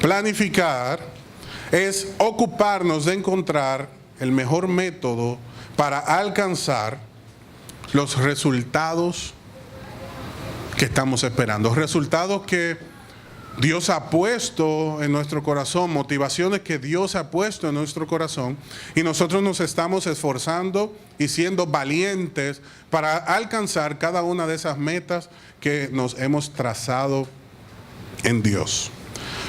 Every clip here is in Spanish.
Planificar es ocuparnos de encontrar el mejor método para alcanzar los resultados que estamos esperando. Resultados que Dios ha puesto en nuestro corazón, motivaciones que Dios ha puesto en nuestro corazón, y nosotros nos estamos esforzando y siendo valientes para alcanzar cada una de esas metas que nos hemos trazado en Dios.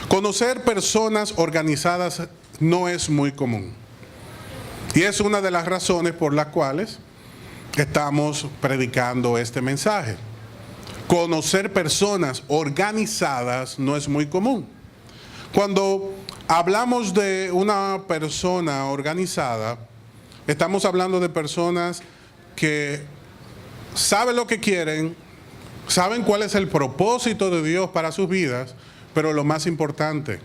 Conocer personas organizadas no es muy común. Y es una de las razones por las cuales estamos predicando este mensaje. Conocer personas organizadas no es muy común. Cuando hablamos de una persona organizada, estamos hablando de personas que saben lo que quieren, saben cuál es el propósito de Dios para sus vidas, pero lo más importante,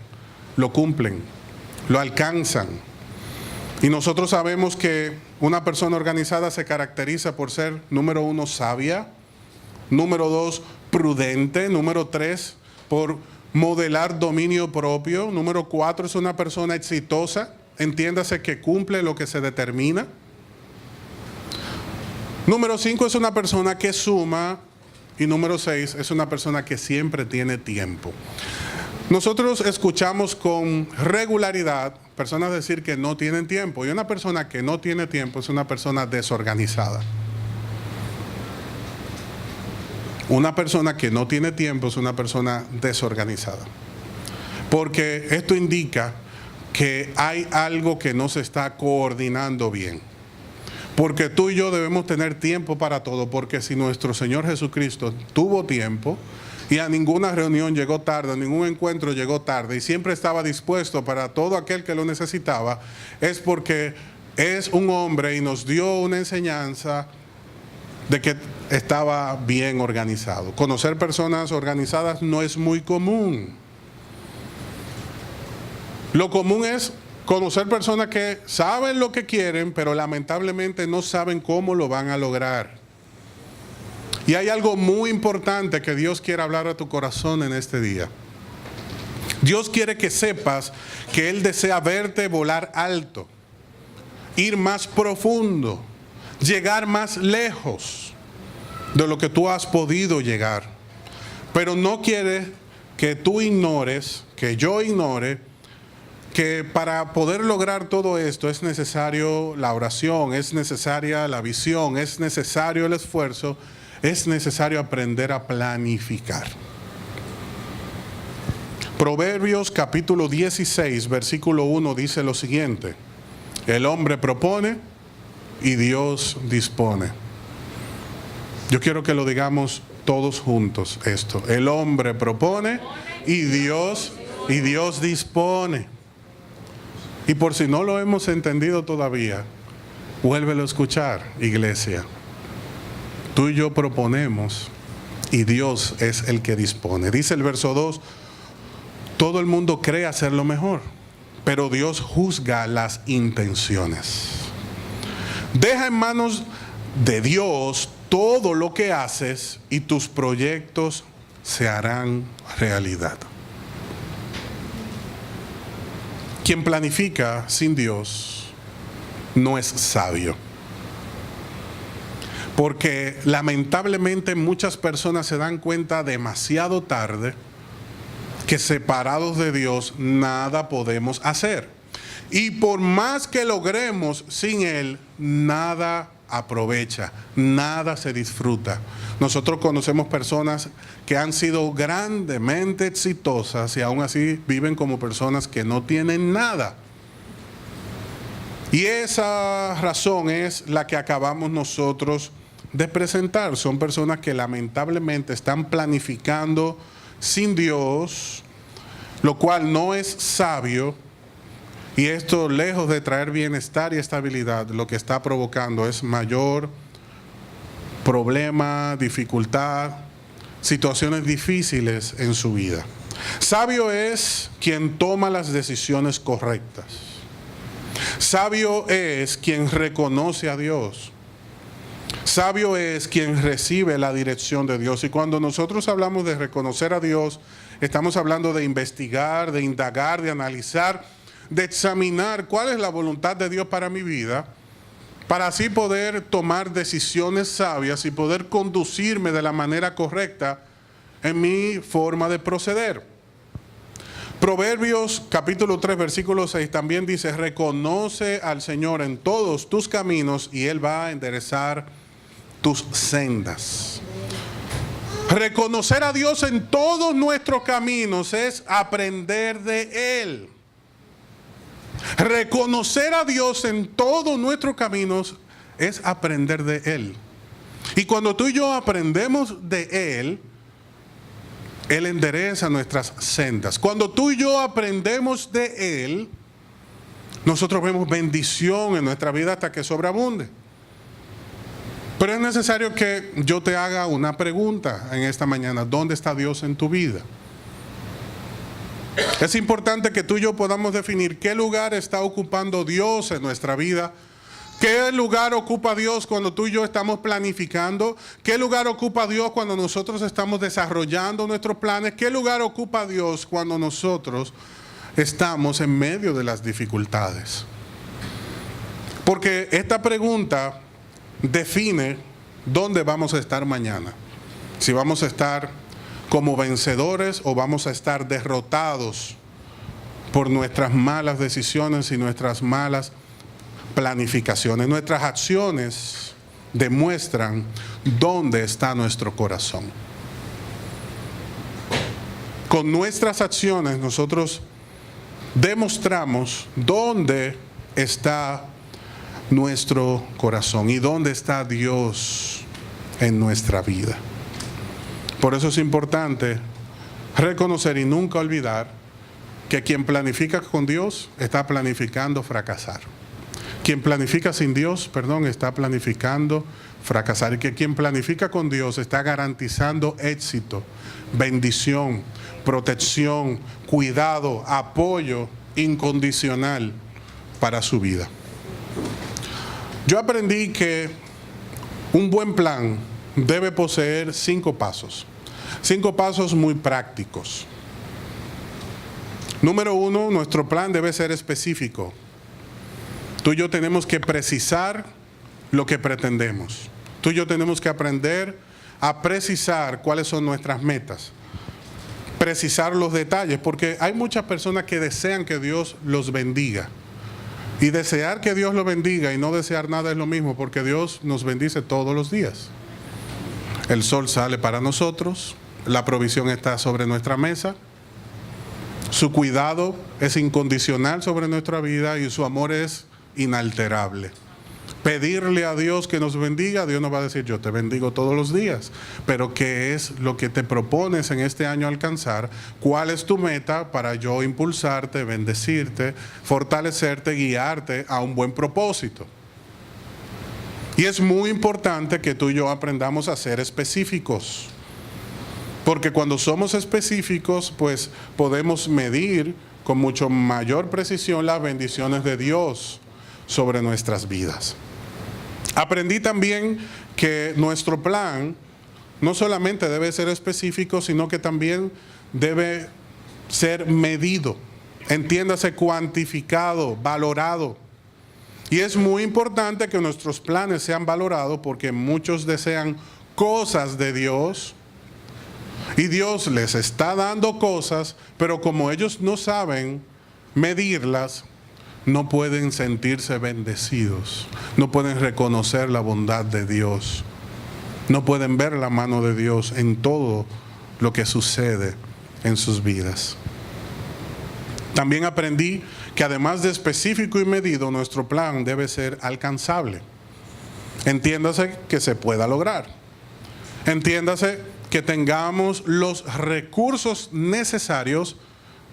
lo cumplen, lo alcanzan. Y nosotros sabemos que una persona organizada se caracteriza por ser, número 1, sabia, número 2, prudente, número 3, por modelar dominio propio, número 4, es una persona exitosa, entiéndase que cumple lo que se determina. Número 5 es una persona que suma, y número 6 es una persona que siempre tiene tiempo. Nosotros escuchamos con regularidad personas decir que no tienen tiempo, y una persona que no tiene tiempo es una persona desorganizada. Una persona que no tiene tiempo es una persona desorganizada. Porque esto indica que hay algo que no se está coordinando bien. Porque tú y yo debemos tener tiempo para todo, porque si nuestro Señor Jesucristo tuvo tiempo y a ninguna reunión llegó tarde, a ningún encuentro llegó tarde y siempre estaba dispuesto para todo aquel que lo necesitaba, es porque es un hombre y nos dio una enseñanza de que estaba bien organizado. Conocer personas organizadas no es muy común. Lo común es conocer personas que saben lo que quieren, pero lamentablemente no saben cómo lo van a lograr. Y hay algo muy importante que Dios quiere hablar a tu corazón en este día. Dios quiere que sepas que Él desea verte volar alto, ir más profundo, llegar más lejos de lo que tú has podido llegar. Pero no quiere que tú ignores, que yo ignore, que para poder lograr todo esto es necesario la oración, es necesaria la visión, es necesario el esfuerzo, es necesario aprender a planificar. Proverbios capítulo 16, versículo 1 dice lo siguiente: el hombre propone y Dios dispone. Yo quiero que lo digamos todos juntos esto. El hombre propone y Dios dispone. Y por si no lo hemos entendido todavía, vuélvelo a escuchar, iglesia. Tú y yo proponemos y Dios es el que dispone. Dice el verso 2, todo el mundo cree hacer lo mejor, pero Dios juzga las intenciones. Deja en manos de Dios todo lo que haces y tus proyectos se harán realidad. Quien planifica sin Dios no es sabio. Porque lamentablemente muchas personas se dan cuenta demasiado tarde que separados de Dios nada podemos hacer. Y por más que logremos sin Él, nada aprovecha, nada se disfruta. Nosotros conocemos personas que han sido grandemente exitosas y aún así viven como personas que no tienen nada. Y esa razón es la que acabamos nosotros de presentar. Son personas que lamentablemente están planificando sin Dios, lo cual no es sabio. Y esto, lejos de traer bienestar y estabilidad, lo que está provocando es mayor problema, dificultad, situaciones difíciles en su vida. Sabio es quien toma las decisiones correctas. Sabio es quien reconoce a Dios. Sabio es quien recibe la dirección de Dios. Y cuando nosotros hablamos de reconocer a Dios estamos hablando de investigar, de indagar, de analizar, de examinar cuál es la voluntad de Dios para mi vida, para así poder tomar decisiones sabias y poder conducirme de la manera correcta en mi forma de proceder. Proverbios capítulo 3 versículo 6 también dice: reconoce al Señor en todos tus caminos y Él va a enderezar tus sendas. Reconocer a Dios en todos nuestros caminos es aprender de Él. Reconocer a Dios en todos nuestros caminos es aprender de Él. Y cuando tú y yo aprendemos de Él, Él endereza nuestras sendas. Cuando tú y yo aprendemos de Él, nosotros vemos bendición en nuestra vida hasta que sobreabunde. Pero es necesario que yo te haga una pregunta en esta mañana. ¿Dónde está Dios en tu vida? Es importante que tú y yo podamos definir qué lugar está ocupando Dios en nuestra vida. ¿Qué lugar ocupa Dios cuando tú y yo estamos planificando? ¿Qué lugar ocupa Dios cuando nosotros estamos desarrollando nuestros planes? ¿Qué lugar ocupa Dios cuando nosotros estamos en medio de las dificultades? Porque esta pregunta define dónde vamos a estar mañana. Si vamos a estar como vencedores o vamos a estar derrotados por nuestras malas decisiones y nuestras malas planificaciones. Nuestras acciones demuestran dónde está nuestro corazón. Con nuestras acciones nosotros demostramos dónde está nuestro corazón y dónde está Dios en nuestra vida. Por eso es importante reconocer y nunca olvidar que quien planifica con Dios está planificando fracasar. Quien planifica sin Dios, está planificando fracasar. Y que quien planifica con Dios está garantizando éxito, bendición, protección, cuidado, apoyo incondicional para su vida. Yo aprendí que un buen plan debe poseer 5 pasos. 5 pasos muy prácticos. Número 1, nuestro plan debe ser específico. Tú y yo tenemos que precisar lo que pretendemos. Tú y yo tenemos que aprender a precisar cuáles son nuestras metas. Precisar los detalles, porque hay muchas personas que desean que Dios los bendiga. Y desear que Dios los bendiga y no desear nada es lo mismo, porque Dios nos bendice todos los días. El sol sale para nosotros, la provisión está sobre nuestra mesa, su cuidado es incondicional sobre nuestra vida y su amor es inalterable. Pedirle a Dios que nos bendiga, Dios nos va a decir: yo te bendigo todos los días. Pero ¿qué es lo que te propones en este año alcanzar? ¿Cuál es tu meta para yo impulsarte, bendecirte, fortalecerte, guiarte a un buen propósito? Y es muy importante que tú y yo aprendamos a ser específicos. Porque cuando somos específicos, pues podemos medir con mucho mayor precisión las bendiciones de Dios sobre nuestras vidas. Aprendí también que nuestro plan no solamente debe ser específico, sino que también debe ser medido. Entiéndase, cuantificado, valorado. Y es muy importante que nuestros planes sean valorados, porque muchos desean cosas de Dios y Dios les está dando cosas, pero como ellos no saben medirlas, no pueden sentirse bendecidos, no pueden reconocer la bondad de Dios, no pueden ver la mano de Dios en todo lo que sucede en sus vidas. También aprendí que además de específico y medido, nuestro plan debe ser alcanzable. Entiéndase que se pueda lograr. Entiéndase que tengamos los recursos necesarios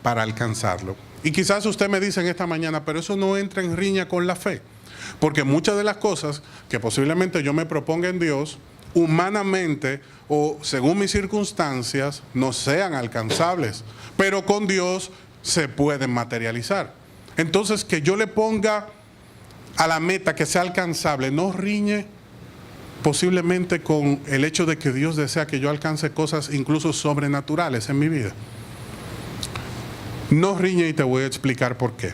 para alcanzarlo. Y quizás usted me dice en esta mañana: pero eso no entra en riña con la fe. Porque muchas de las cosas que posiblemente yo me proponga en Dios, humanamente o según mis circunstancias, no sean alcanzables. Pero con Dios se pueden materializar. Entonces, que yo le ponga a la meta que sea alcanzable, no riñe posiblemente con el hecho de que Dios desea que yo alcance cosas incluso sobrenaturales en mi vida. No riñe y te voy a explicar por qué.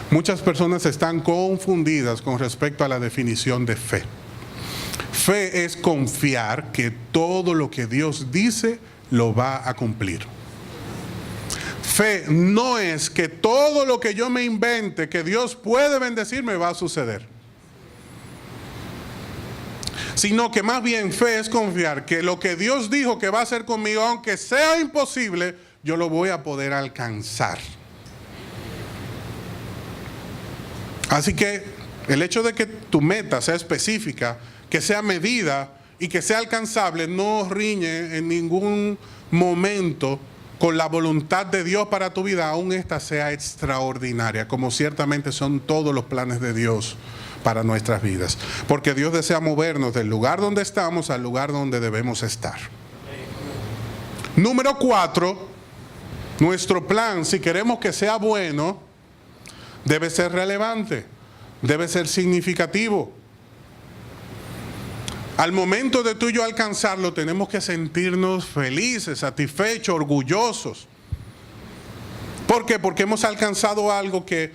Muchas personas están confundidas con respecto a la definición de fe. Fe es confiar que todo lo que Dios dice lo va a cumplir. Fe no es que todo lo que yo me invente, que Dios puede bendecirme, va a suceder. Sino que más bien fe es confiar que lo que Dios dijo que va a hacer conmigo, aunque sea imposible, yo lo voy a poder alcanzar. Así que el hecho de que tu meta sea específica, que sea medida y que sea alcanzable, no riñe en ningún momento con la voluntad de Dios para tu vida, aun esta sea extraordinaria, como ciertamente son todos los planes de Dios para nuestras vidas. Porque Dios desea movernos del lugar donde estamos al lugar donde debemos estar. Número 4, nuestro plan, si queremos que sea bueno, debe ser relevante, debe ser significativo. Al momento de tú y yo alcanzarlo, tenemos que sentirnos felices, satisfechos, orgullosos. ¿Por qué? Porque hemos alcanzado algo que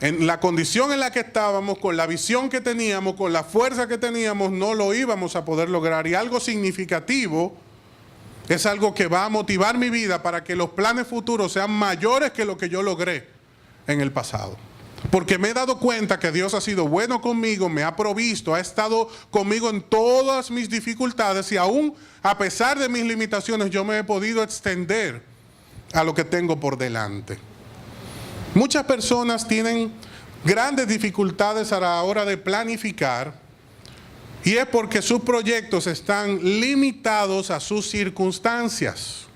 en la condición en la que estábamos, con la visión que teníamos, con la fuerza que teníamos, no lo íbamos a poder lograr. Y algo significativo es algo que va a motivar mi vida para que los planes futuros sean mayores que lo que yo logré en el pasado. Porque me he dado cuenta que Dios ha sido bueno conmigo, me ha provisto, ha estado conmigo en todas mis dificultades y aún a pesar de mis limitaciones yo me he podido extender a lo que tengo por delante. Muchas personas tienen grandes dificultades a la hora de planificar y es porque sus proyectos están limitados a sus circunstancias.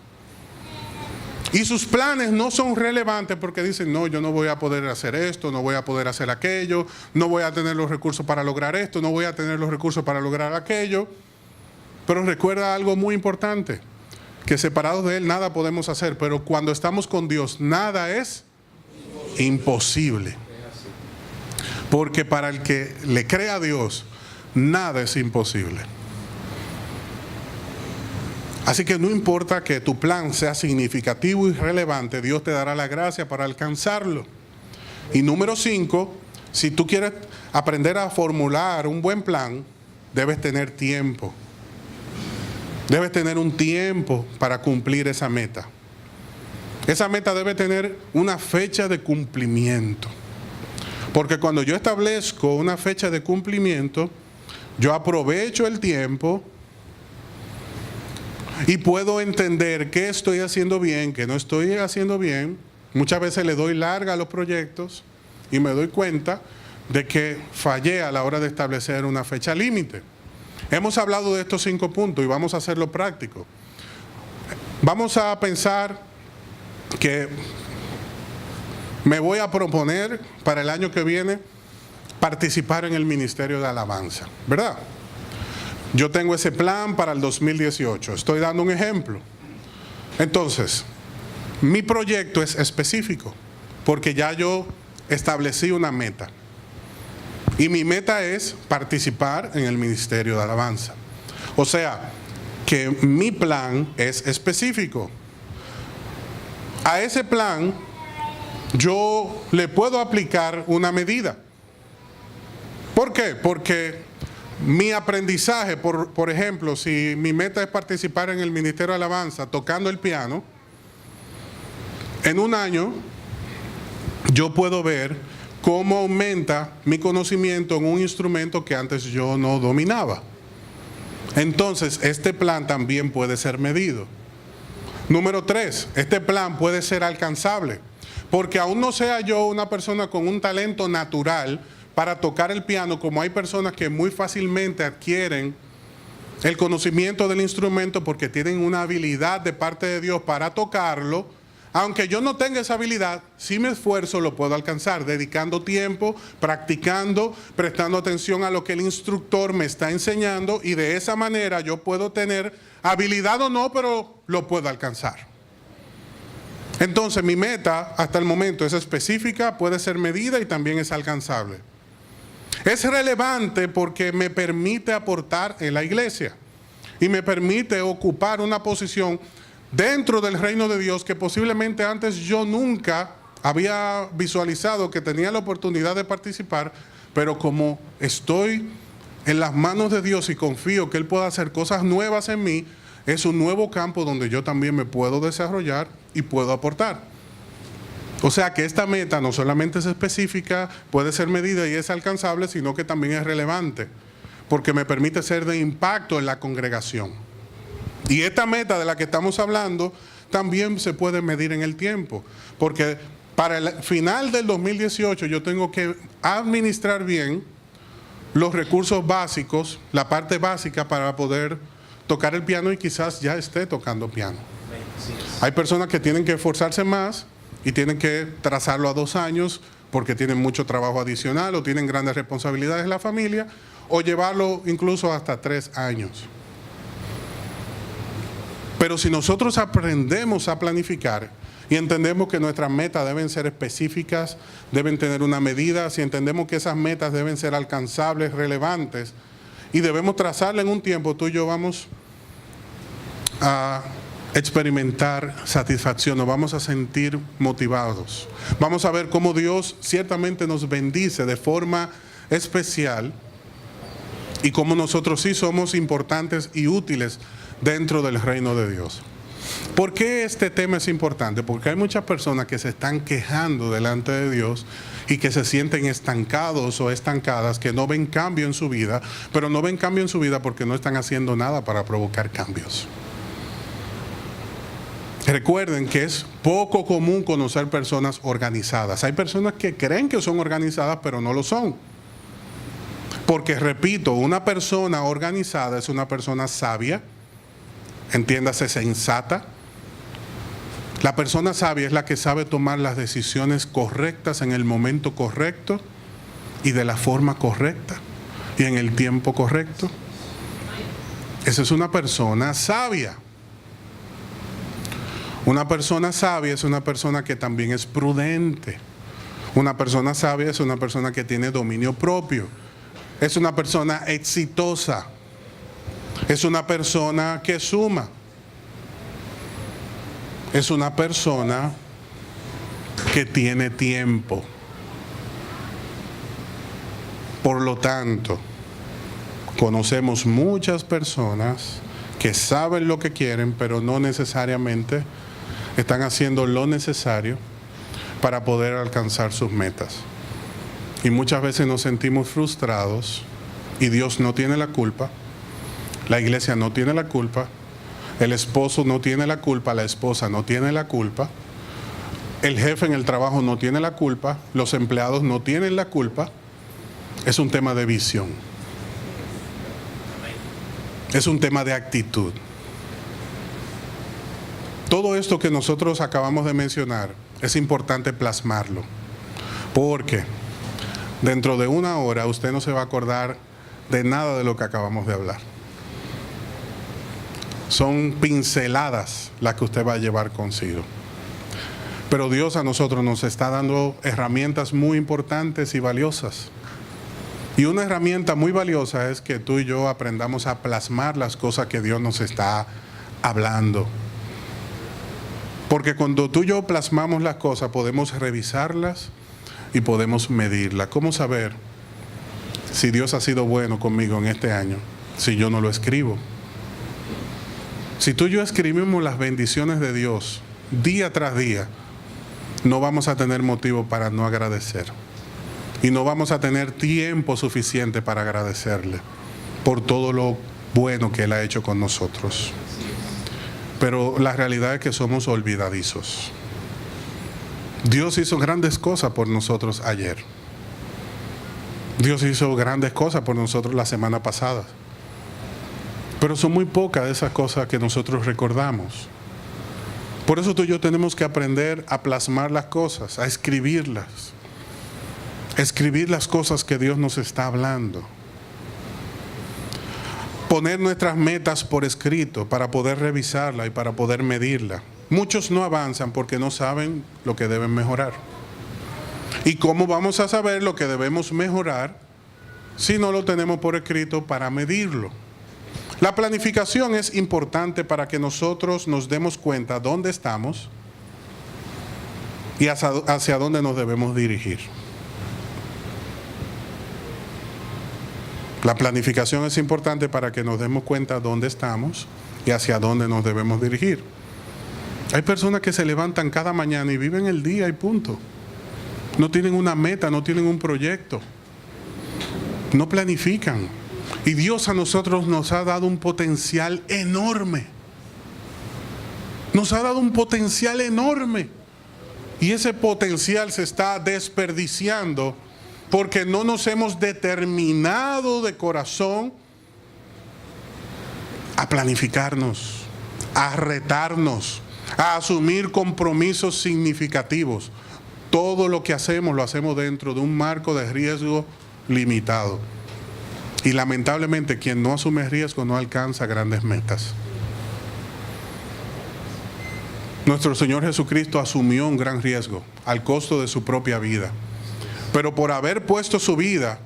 Y sus planes no son relevantes porque dicen, no, yo no voy a poder hacer esto, no voy a poder hacer aquello, no voy a tener los recursos para lograr esto, no voy a tener los recursos para lograr aquello. Pero recuerda algo muy importante, que separados de Él nada podemos hacer, pero cuando estamos con Dios nada es imposible. Porque para el que le cree a Dios, nada es imposible. Así que no importa que tu plan sea significativo y relevante, Dios te dará la gracia para alcanzarlo. Y número 5, si tú quieres aprender a formular un buen plan, debes tener tiempo. Debes tener un tiempo para cumplir esa meta. Esa meta debe tener una fecha de cumplimiento. Porque cuando yo establezco una fecha de cumplimiento, yo aprovecho el tiempo y puedo entender qué estoy haciendo bien, qué no estoy haciendo bien. Muchas veces le doy larga a los proyectos y me doy cuenta de que fallé a la hora de establecer una fecha límite. Hemos hablado de estos 5 puntos y vamos a hacerlo práctico. Vamos a pensar que me voy a proponer para el año que viene participar en el Ministerio de Alabanza, ¿verdad? Yo tengo ese plan para el 2018. Estoy dando un ejemplo. Entonces, mi proyecto es específico porque ya yo establecí una meta. Y mi meta es participar en el Ministerio de Alabanza. O sea, que mi plan es específico. A ese plan yo le puedo aplicar una medida. ¿Por qué? Porque mi aprendizaje, por ejemplo, si mi meta es participar en el Ministerio de Alabanza tocando el piano, en un año yo puedo ver cómo aumenta mi conocimiento en un instrumento que antes yo no dominaba. Entonces, este plan también puede ser medido. Número 3, este plan puede ser alcanzable, porque aún no sea yo una persona con un talento natural para tocar el piano, como hay personas que muy fácilmente adquieren el conocimiento del instrumento porque tienen una habilidad de parte de Dios para tocarlo. Aunque yo no tenga esa habilidad, si me esfuerzo lo puedo alcanzar, dedicando tiempo, practicando, prestando atención a lo que el instructor me está enseñando y de esa manera yo puedo tener habilidad o no, pero lo puedo alcanzar. Entonces mi meta hasta el momento es específica, puede ser medida y también es alcanzable. Es relevante porque me permite aportar en la iglesia y me permite ocupar una posición dentro del reino de Dios que posiblemente antes yo nunca había visualizado que tenía la oportunidad de participar, pero como estoy en las manos de Dios y confío que Él pueda hacer cosas nuevas en mí, es un nuevo campo donde yo también me puedo desarrollar y puedo aportar. O sea que esta meta no solamente es específica, puede ser medida y es alcanzable, sino que también es relevante, porque me permite ser de impacto en la congregación. Y esta meta de la que estamos hablando también se puede medir en el tiempo, porque para el final del 2018 yo tengo que administrar bien los recursos básicos, la parte básica para poder tocar el piano y quizás ya esté tocando piano. Hay personas que tienen que esforzarse más y tienen que trazarlo a 2 años porque tienen mucho trabajo adicional o tienen grandes responsabilidades en la familia, o llevarlo incluso hasta 3 años. Pero si nosotros aprendemos a planificar y entendemos que nuestras metas deben ser específicas, deben tener una medida, si entendemos que esas metas deben ser alcanzables, relevantes, y debemos trazarla en un tiempo, tú y yo vamos a experimentar satisfacción, nos vamos a sentir motivados. Vamos a ver cómo Dios ciertamente nos bendice de forma especial y cómo nosotros sí somos importantes y útiles dentro del reino de Dios. ¿Por qué este tema es importante? Porque hay muchas personas que se están quejando delante de Dios y que se sienten estancados o estancadas, que no ven cambio en su vida, pero no ven cambio en su vida porque no están haciendo nada para provocar cambios. Recuerden que es poco común conocer personas organizadas. Hay personas que creen que son organizadas, pero no lo son. Porque, repito, una persona organizada es una persona sabia, entiéndase, sensata. La persona sabia es la que sabe tomar las decisiones correctas en el momento correcto y de la forma correcta y en el tiempo correcto. Esa es una persona sabia. Una persona sabia es una persona que también es prudente. Una persona sabia es una persona que tiene dominio propio. Es una persona exitosa. Es una persona que suma. Es una persona que tiene tiempo. Por lo tanto, conocemos muchas personas que saben lo que quieren, pero no necesariamente están haciendo lo necesario para poder alcanzar sus metas. Y muchas veces nos sentimos frustrados y Dios no tiene la culpa, la iglesia no tiene la culpa, el esposo no tiene la culpa, la esposa no tiene la culpa, el jefe en el trabajo no tiene la culpa, los empleados no tienen la culpa. Es un tema de visión. Es un tema de actitud. Todo esto que nosotros acabamos de mencionar es importante plasmarlo, porque dentro de 1 hora usted no se va a acordar de nada de lo que acabamos de hablar. Son pinceladas las que usted va a llevar consigo. Pero Dios a nosotros nos está dando herramientas muy importantes y valiosas. Y una herramienta muy valiosa es que tú y yo aprendamos a plasmar las cosas que Dios nos está hablando. Porque cuando tú y yo plasmamos las cosas, podemos revisarlas y podemos medirlas. ¿Cómo saber si Dios ha sido bueno conmigo en este año si yo no lo escribo? Si tú y yo escribimos las bendiciones de Dios día tras día, no vamos a tener motivo para no agradecer. Y no vamos a tener tiempo suficiente para agradecerle por todo lo bueno que Él ha hecho con nosotros. Pero la realidad es que somos olvidadizos. Dios hizo grandes cosas por nosotros ayer. Dios hizo grandes cosas por nosotros la semana pasada. Pero son muy pocas de esas cosas que nosotros recordamos. Por eso tú y yo tenemos que aprender a plasmar las cosas, a escribirlas. Escribir las cosas que Dios nos está hablando. Poner nuestras metas por escrito para poder revisarla y para poder medirla. Muchos no avanzan porque no saben lo que deben mejorar. ¿Y cómo vamos a saber lo que debemos mejorar si no lo tenemos por escrito para medirlo? La planificación es importante para que nosotros nos demos cuenta dónde estamos y hacia dónde nos debemos dirigir. La planificación es importante para que nos demos cuenta dónde estamos y hacia dónde nos debemos dirigir. Hay personas que se levantan cada mañana y viven el día y punto. No tienen una meta, no tienen un proyecto. No planifican. Y Dios a nosotros nos ha dado un potencial enorme. Nos ha dado un potencial enorme. Y ese potencial se está desperdiciando porque no nos hemos determinado de corazón a planificarnos, a retarnos, a asumir compromisos significativos. Todo lo que hacemos lo hacemos dentro de un marco de riesgo limitado. Y lamentablemente quien no asume riesgo no alcanza grandes metas. Nuestro Señor Jesucristo asumió un gran riesgo al costo de su propia vida. Pero por haber puesto su vida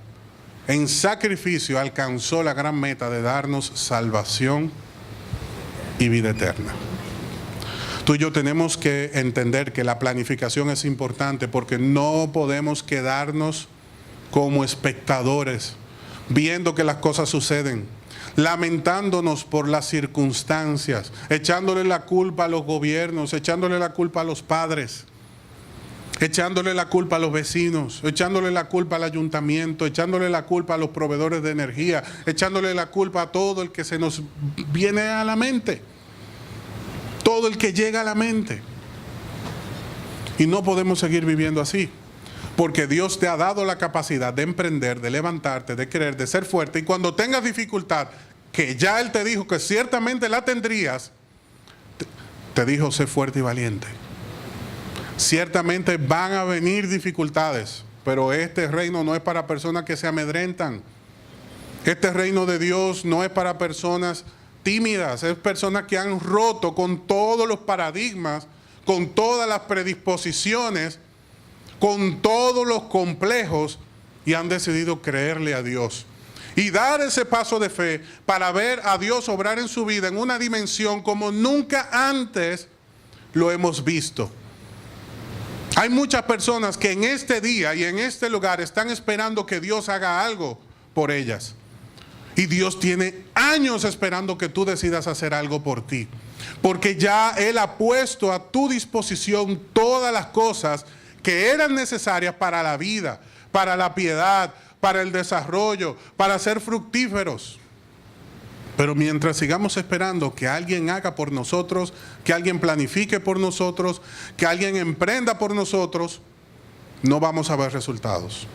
en sacrificio, alcanzó la gran meta de darnos salvación y vida eterna. Tú y yo tenemos que entender que la planificación es importante porque no podemos quedarnos como espectadores, viendo que las cosas suceden, lamentándonos por las circunstancias, echándole la culpa a los gobiernos, echándole la culpa a los padres, echándole la culpa a los vecinos, echándole la culpa al ayuntamiento, echándole la culpa a los proveedores de energía, echándole la culpa a todo el que se nos viene a la mente, todo el que llega a la mente. Y no podemos seguir viviendo así, porque Dios te ha dado la capacidad de emprender, de levantarte, de querer, de ser fuerte. Y cuando tengas dificultad, que ya Él te dijo que ciertamente la tendrías, te dijo, sé fuerte y valiente. Ciertamente van a venir dificultades, pero este reino no es para personas que se amedrentan. Este reino de Dios no es para personas tímidas, es personas que han roto con todos los paradigmas, con todas las predisposiciones, con todos los complejos y han decidido creerle a Dios. Y dar ese paso de fe para ver a Dios obrar en su vida en una dimensión como nunca antes lo hemos visto. Hay muchas personas que en este día y en este lugar están esperando que Dios haga algo por ellas. Y Dios tiene años esperando que tú decidas hacer algo por ti. Porque ya Él ha puesto a tu disposición todas las cosas que eran necesarias para la vida, para la piedad, para el desarrollo, para ser fructíferos. Pero mientras sigamos esperando que alguien haga por nosotros, que alguien planifique por nosotros, que alguien emprenda por nosotros, no vamos a ver resultados.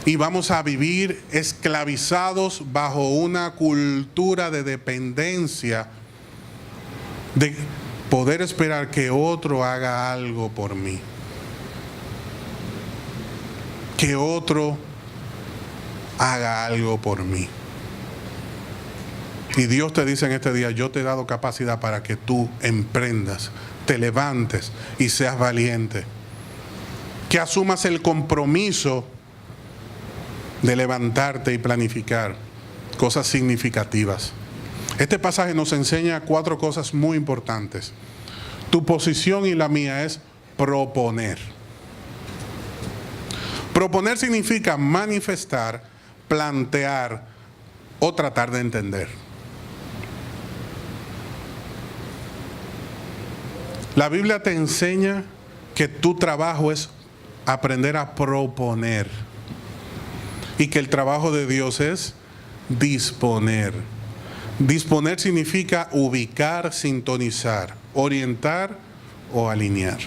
Y vamos a vivir esclavizados bajo una cultura de dependencia, de poder esperar que otro haga algo por mí. Que otro haga algo por mí. Y Dios te dice en este día, yo te he dado capacidad para que tú emprendas, te levantes y seas valiente. Que asumas el compromiso de levantarte y planificar cosas significativas. Este pasaje nos enseña 4 cosas muy importantes. Tu posición y la mía es proponer. Proponer significa manifestar, plantear o tratar de entender. La Biblia te enseña que tu trabajo es aprender a proponer y que el trabajo de Dios es disponer. Disponer significa ubicar, sintonizar, orientar o alinear.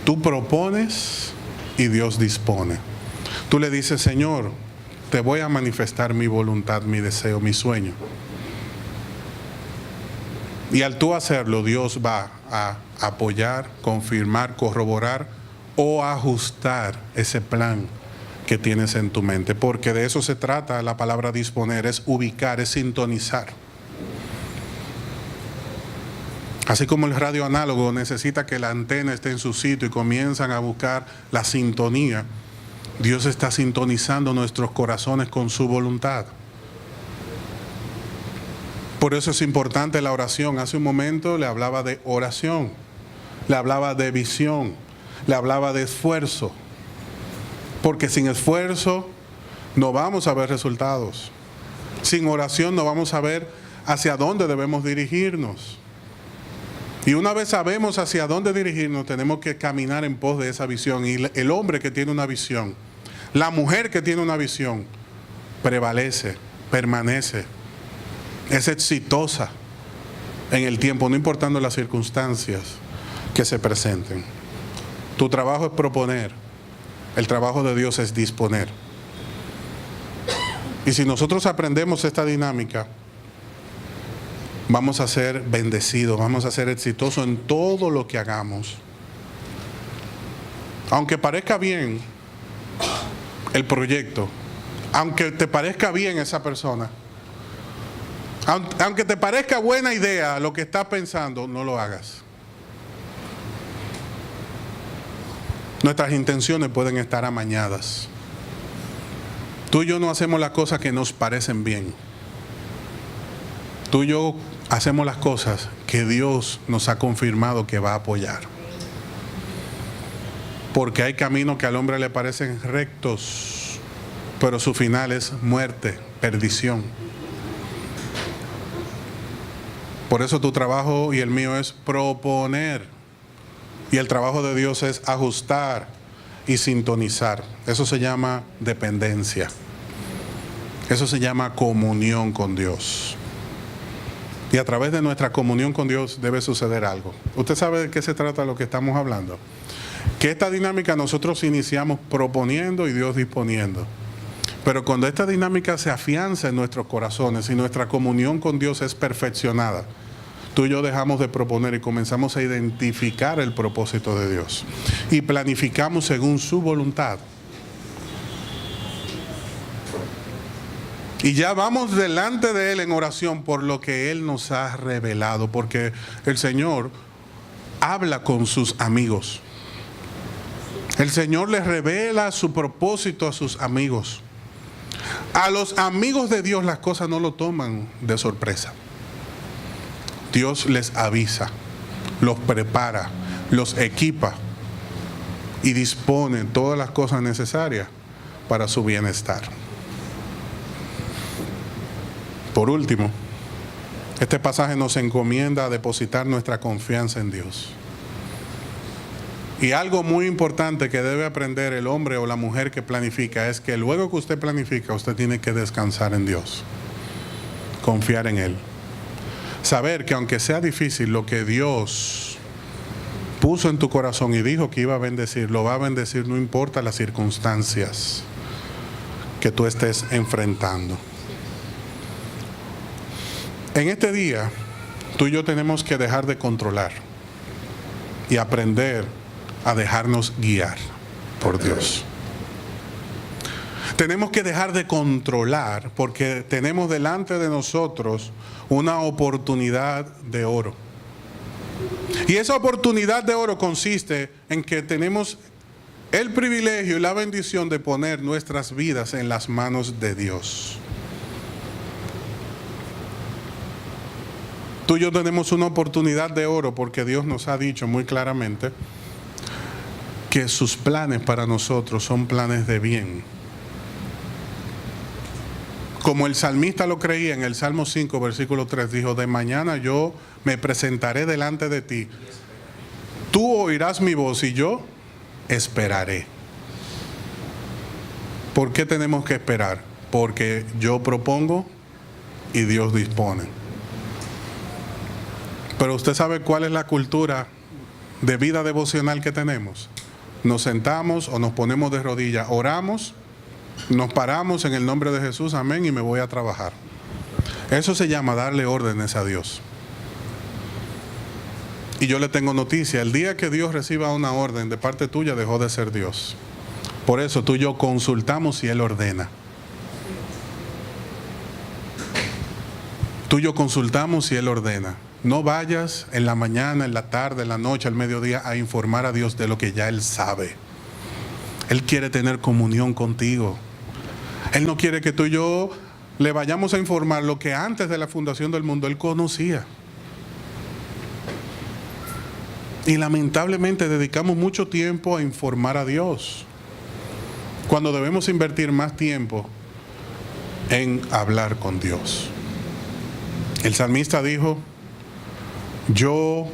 Tú propones y Dios dispone. Tú le dices, Señor, te voy a manifestar mi voluntad, mi deseo, mi sueño. Y al tú hacerlo, Dios va a apoyar, confirmar, corroborar o ajustar ese plan que tienes en tu mente. Porque de eso se trata la palabra disponer, es ubicar, es sintonizar. Así como el radio análogo necesita que la antena esté en su sitio y comienzan a buscar la sintonía, Dios está sintonizando nuestros corazones con su voluntad. Por eso es importante la oración. Hace un momento le hablaba de oración, le hablaba de visión, le hablaba de esfuerzo. Porque sin esfuerzo no vamos a ver resultados. Sin oración no vamos a ver hacia dónde debemos dirigirnos. Y una vez sabemos hacia dónde dirigirnos, tenemos que caminar en pos de esa visión. Y el hombre que tiene una visión, la mujer que tiene una visión, prevalece, permanece, es exitosa en el tiempo, no importando las circunstancias que se presenten. Tu trabajo es proponer, el trabajo de Dios es disponer. Y si nosotros aprendemos esta dinámica, vamos a ser bendecidos, vamos a ser exitosos en todo lo que hagamos. Aunque parezca bien el proyecto, aunque te parezca bien esa persona, aunque te parezca buena idea lo que estás pensando, no lo hagas. Nuestras intenciones pueden estar amañadas. Tú y yo no hacemos las cosas que nos parecen bien. Tú y yo hacemos las cosas que Dios nos ha confirmado que va a apoyar. Porque hay caminos que al hombre le parecen rectos, pero su final es muerte, perdición. Por eso tu trabajo y el mío es proponer. Y el trabajo de Dios es ajustar y sintonizar. Eso se llama dependencia. Eso se llama comunión con Dios. Y a través de nuestra comunión con Dios debe suceder algo. ¿Usted sabe de qué se trata lo que estamos hablando? Que esta dinámica nosotros iniciamos proponiendo y Dios disponiendo. Pero cuando esta dinámica se afianza en nuestros corazones y nuestra comunión con Dios es perfeccionada, tú y yo dejamos de proponer y comenzamos a identificar el propósito de Dios. Y planificamos según su voluntad. Y ya vamos delante de Él en oración por lo que Él nos ha revelado. Porque el Señor habla con sus amigos. El Señor les revela su propósito a sus amigos. A los amigos de Dios las cosas no lo toman de sorpresa. Dios les avisa, los prepara, los equipa y dispone todas las cosas necesarias para su bienestar. Por último, este pasaje nos encomienda a depositar nuestra confianza en Dios. Y algo muy importante que debe aprender el hombre o la mujer que planifica es que luego que usted planifica, usted tiene que descansar en Dios, confiar en Él. Saber que aunque sea difícil, lo que Dios puso en tu corazón y dijo que iba a bendecir, lo va a bendecir no importa las circunstancias que tú estés enfrentando. En este día, tú y yo tenemos que dejar de controlar y aprender a dejarnos guiar por Dios. Tenemos que dejar de controlar porque tenemos delante de nosotros una oportunidad de oro. Y esa oportunidad de oro consiste en que tenemos el privilegio y la bendición de poner nuestras vidas en las manos de Dios. Tú y yo tenemos una oportunidad de oro porque Dios nos ha dicho muy claramente que sus planes para nosotros son planes de bien. Como el salmista lo creía en el Salmo 5, versículo 3, dijo: de mañana yo me presentaré delante de ti. Tú oirás mi voz y yo esperaré. ¿Por qué tenemos que esperar? Porque yo propongo y Dios dispone. Pero usted sabe cuál es la cultura de vida devocional que tenemos. Nos sentamos o nos ponemos de rodillas, oramos, nos paramos en el nombre de Jesús, amén, y me voy a trabajar. Eso se llama darle órdenes a Dios. Y yo le tengo noticia: el día que Dios reciba una orden de parte tuya, dejó de ser Dios. Por eso tú y yo consultamos si Él ordena. Tú y yo consultamos si Él ordena. No vayas en la mañana, en la tarde, en la noche, al mediodía a informar a Dios de lo que ya Él sabe. Él quiere tener comunión contigo. Él no quiere que tú y yo le vayamos a informar lo que antes de la fundación del mundo Él conocía. Y lamentablemente dedicamos mucho tiempo a informar a Dios, cuando debemos invertir más tiempo en hablar con Dios. El salmista dijo: yo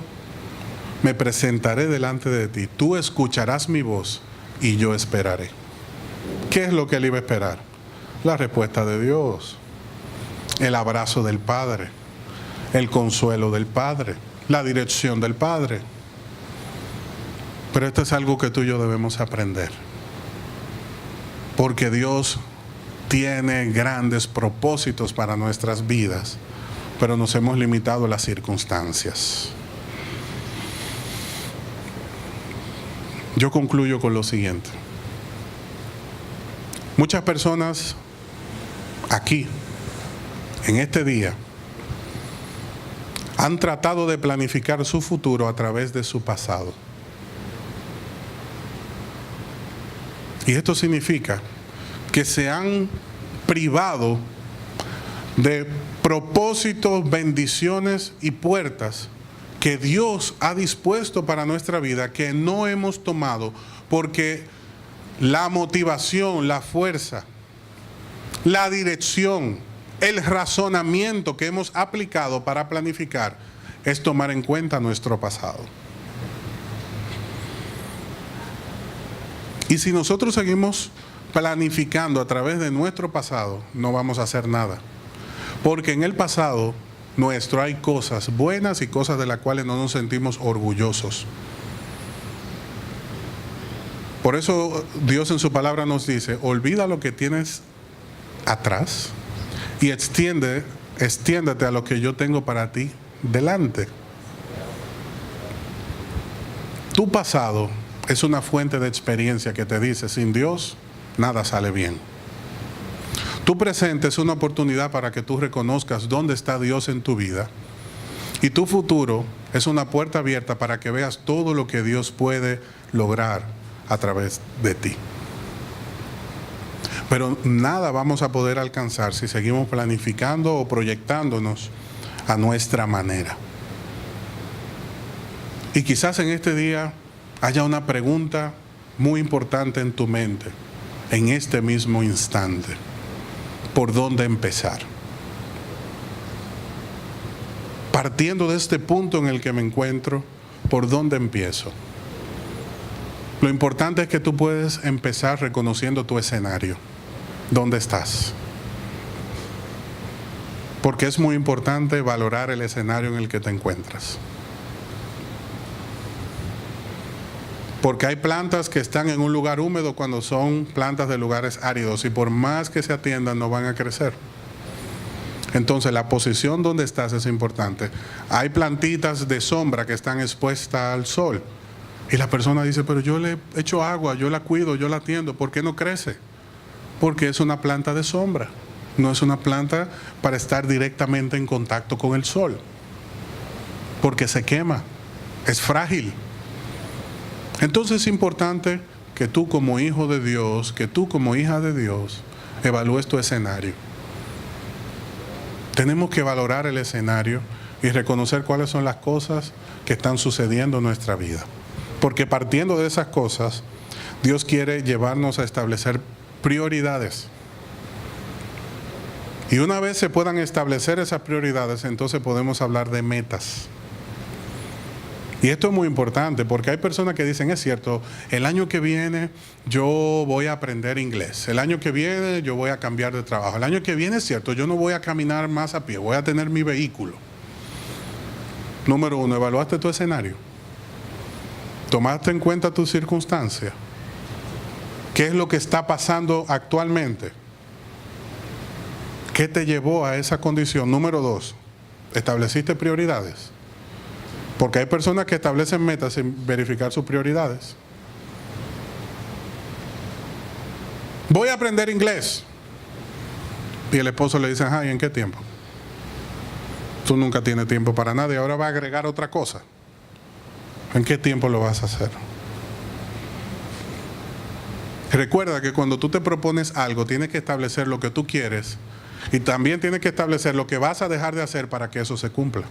me presentaré delante de ti, tú escucharás mi voz y yo esperaré. ¿Qué es lo que él iba a esperar? La respuesta de Dios, el abrazo del Padre, el consuelo del Padre, la dirección del Padre. Pero esto es algo que tú y yo debemos aprender, porque Dios tiene grandes propósitos para nuestras vidas, pero nos hemos limitado a las circunstancias. Yo concluyo con lo siguiente. Muchas personas aquí, en este día, han tratado de planificar su futuro a través de su pasado. Y esto significa que se han privado de propósitos, bendiciones y puertas que Dios ha dispuesto para nuestra vida, que no hemos tomado porque la motivación, la fuerza, la dirección, el razonamiento que hemos aplicado para planificar es tomar en cuenta nuestro pasado. Y si nosotros seguimos planificando a través de nuestro pasado, no vamos a hacer nada. Porque en el pasado nuestro hay cosas buenas y cosas de las cuales no nos sentimos orgullosos. Por eso Dios en su palabra nos dice: olvida lo que tienes atrás y extiéndete a lo que yo tengo para ti delante. Tu pasado es una fuente de experiencia que te dice: sin Dios nada sale bien. Tu presente es una oportunidad para que tú reconozcas dónde está Dios en tu vida. Y tu futuro es una puerta abierta para que veas todo lo que Dios puede lograr a través de ti. Pero nada vamos a poder alcanzar si seguimos planificando o proyectándonos a nuestra manera. Y quizás en este día haya una pregunta muy importante en tu mente, en este mismo instante. ¿Por dónde empezar? Partiendo de este punto en el que me encuentro, ¿por dónde empiezo? Lo importante es que tú puedes empezar reconociendo tu escenario. ¿Dónde estás? Porque es muy importante valorar el escenario en el que te encuentras. Porque hay plantas que están en un lugar húmedo cuando son plantas de lugares áridos, y por más que se atiendan no van a crecer. Entonces la posición donde estás es importante. Hay plantitas de sombra que están expuestas al sol y la persona dice: pero yo le echo agua, yo la cuido, yo la atiendo, ¿por qué no crece? Porque es una planta de sombra, no es una planta para estar directamente en contacto con el sol, porque se quema, es frágil. Entonces es importante que tú como hijo de Dios, que tú como hija de Dios, evalúes tu escenario. Tenemos que valorar el escenario y reconocer cuáles son las cosas que están sucediendo en nuestra vida. Porque partiendo de esas cosas, Dios quiere llevarnos a establecer prioridades. Y una vez se puedan establecer esas prioridades, entonces podemos hablar de metas. Y esto es muy importante porque hay personas que dicen: es cierto, el año que viene yo voy a aprender inglés, el año que viene yo voy a cambiar de trabajo, el año que viene es cierto, yo no voy a caminar más a pie, voy a tener mi vehículo. Número uno, ¿evaluaste tu escenario? ¿Tomaste en cuenta tus circunstancias? ¿Qué es lo que está pasando actualmente? ¿Qué te llevó a esa condición? Número dos, ¿estableciste prioridades? Porque hay personas que establecen metas sin verificar sus prioridades. Voy a aprender inglés. Y el esposo le dice: ¿y en qué tiempo? Tú nunca tienes tiempo para nada y ahora va a agregar otra cosa. ¿En qué tiempo lo vas a hacer? Recuerda que cuando tú te propones algo, tienes que establecer lo que tú quieres Y también tienes que establecer lo que vas a dejar de hacer para que eso se cumpla.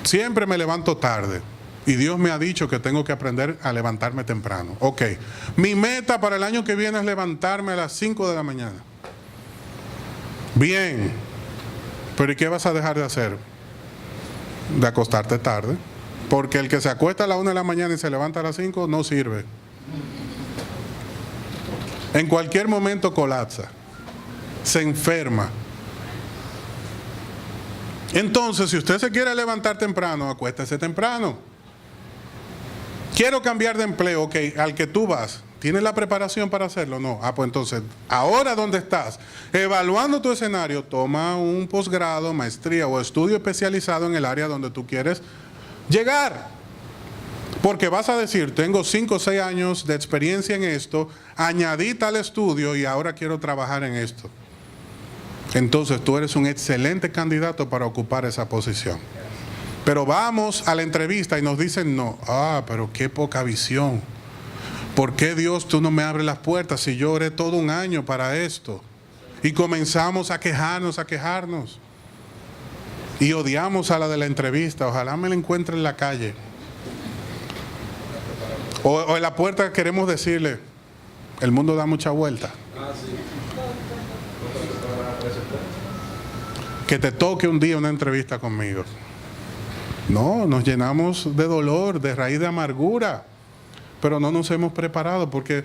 Siempre me levanto tarde. Y Dios me ha dicho que tengo que aprender a levantarme temprano. Ok, mi meta para el año que viene es levantarme a las 5 de la mañana. Bien, pero ¿y qué vas a dejar de hacer? De acostarte tarde. Porque el que se acuesta a las 1 de la mañana y se levanta a las 5 no sirve. En cualquier momento colapsa, se enferma. Entonces, si usted se quiere levantar temprano, acuéstese temprano. Quiero cambiar de empleo, ok, al que tú vas, ¿tienes la preparación para hacerlo? No. Pues entonces, ahora donde estás, evaluando tu escenario, toma un posgrado, maestría o estudio especializado en el área donde tú quieres llegar. Porque vas a decir, tengo 5 o 6 años de experiencia en esto, añadí tal estudio y ahora quiero trabajar en esto. Entonces tú eres un excelente candidato para ocupar esa posición. Pero vamos a la entrevista y nos dicen no. Pero qué poca visión. ¿Por qué, Dios, tú no me abres las puertas si yo oré todo un año para esto? Y comenzamos a quejarnos. Y odiamos a la de la entrevista. Ojalá me la encuentre en la calle. O en la puerta queremos decirle, el mundo da mucha vuelta. Que te toque un día una entrevista conmigo. No, nos llenamos de dolor, de raíz de amargura, pero no nos hemos preparado porque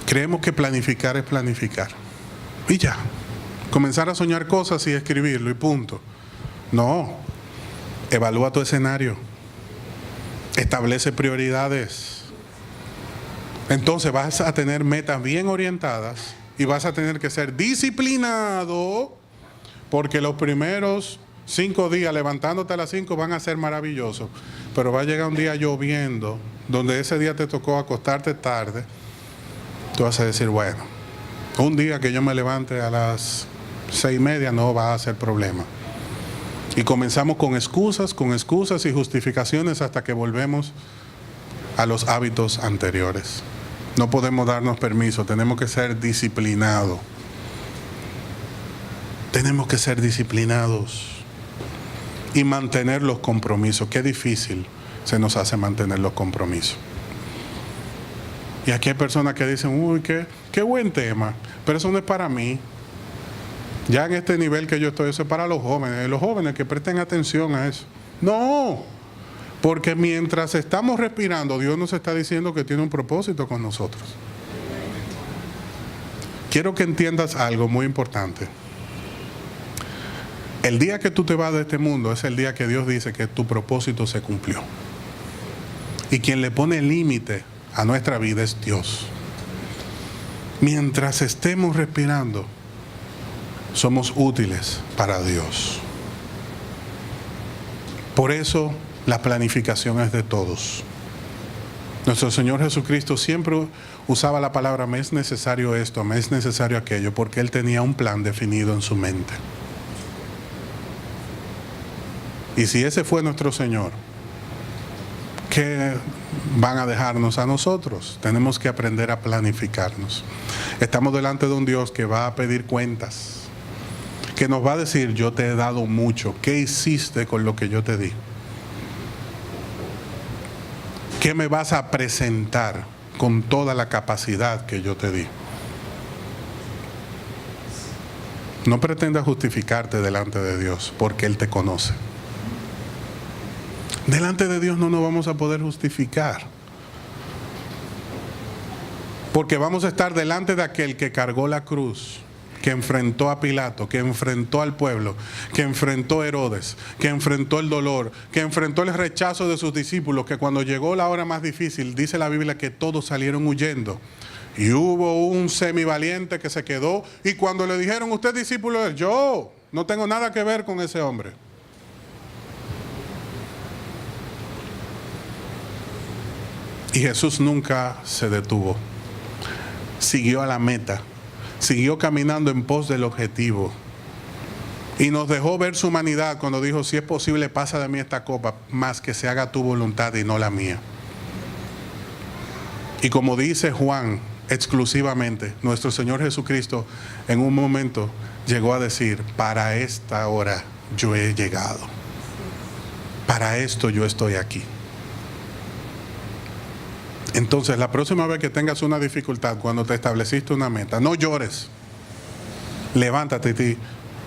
creemos que planificar es planificar. Y ya, comenzar a soñar cosas y escribirlo y punto. No, evalúa tu escenario, establece prioridades. Entonces vas a tener metas bien orientadas y vas a tener que ser disciplinado porque los primeros 5 días levantándote a las 5 van a ser maravillosos, pero va a llegar un día lloviendo donde ese día te tocó acostarte tarde. Tú vas a decir, bueno, un día que yo me levante a las 6:30 no va a ser problema. Y comenzamos con excusas y justificaciones hasta que volvemos a los hábitos anteriores. No podemos darnos permiso, tenemos que ser disciplinados. Tenemos que ser disciplinados y mantener los compromisos. Qué difícil se nos hace mantener los compromisos. Y aquí hay personas que dicen, uy, qué buen tema, pero eso no es para mí. Ya en este nivel que yo estoy, eso es para los jóvenes que presten atención a eso. No, porque mientras estamos respirando, Dios nos está diciendo que tiene un propósito con nosotros. Quiero que entiendas algo muy importante. El día que tú te vas de este mundo es el día que Dios dice que tu propósito se cumplió. Y quien le pone límite a nuestra vida es Dios. Mientras estemos respirando, somos útiles para Dios. Por eso la planificación es de todos. Nuestro Señor Jesucristo siempre usaba la palabra me es necesario esto, me es necesario aquello, porque Él tenía un plan definido en su mente. Y si ese fue nuestro Señor, ¿qué van a dejarnos a nosotros? Tenemos que aprender a planificarnos. Estamos delante de un Dios que va a pedir cuentas, que nos va a decir, yo te he dado mucho, ¿qué hiciste con lo que yo te di? ¿Qué me vas a presentar con toda la capacidad que yo te di? No pretendas justificarte delante de Dios, porque Él te conoce. Delante de Dios no nos vamos a poder justificar, porque vamos a estar delante de aquel que cargó la cruz, que enfrentó a Pilato, que enfrentó al pueblo, que enfrentó a Herodes, que enfrentó el dolor, que enfrentó el rechazo de sus discípulos, que cuando llegó la hora más difícil, dice la Biblia que todos salieron huyendo. Y hubo un semivaliente que se quedó, y cuando le dijeron, usted es discípulo de él, yo no tengo nada que ver con ese hombre. Y Jesús nunca se detuvo. Siguió a la meta. Siguió caminando en pos del objetivo. Y nos dejó ver su humanidad cuando dijo, si es posible, pasa de mí esta copa, más que se haga tu voluntad y no la mía. Y como dice Juan exclusivamente. Nuestro Señor Jesucristo en un momento llegó a decir, para esta hora yo he llegado. Para esto yo estoy aquí. Entonces, la próxima vez que tengas una dificultad, cuando te estableciste una meta, no llores. Levántate y di,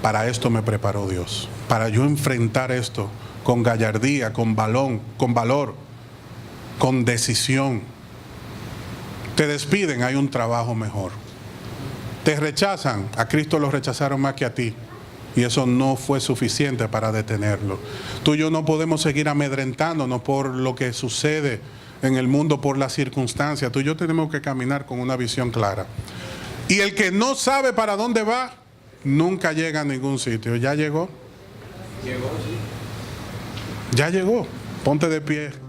para esto me preparó Dios. Para yo enfrentar esto con gallardía, con valor, con decisión. Te despiden, hay un trabajo mejor. Te rechazan, a Cristo lo rechazaron más que a ti. Y eso no fue suficiente para detenerlo. Tú y yo no podemos seguir amedrentándonos por lo que sucede en el mundo, por las circunstancias. Tú y yo tenemos que caminar con una visión clara. Y el que no sabe para dónde va, nunca llega a ningún sitio. ¿Ya llegó? Llegó, sí. Ya llegó. Ponte de pie.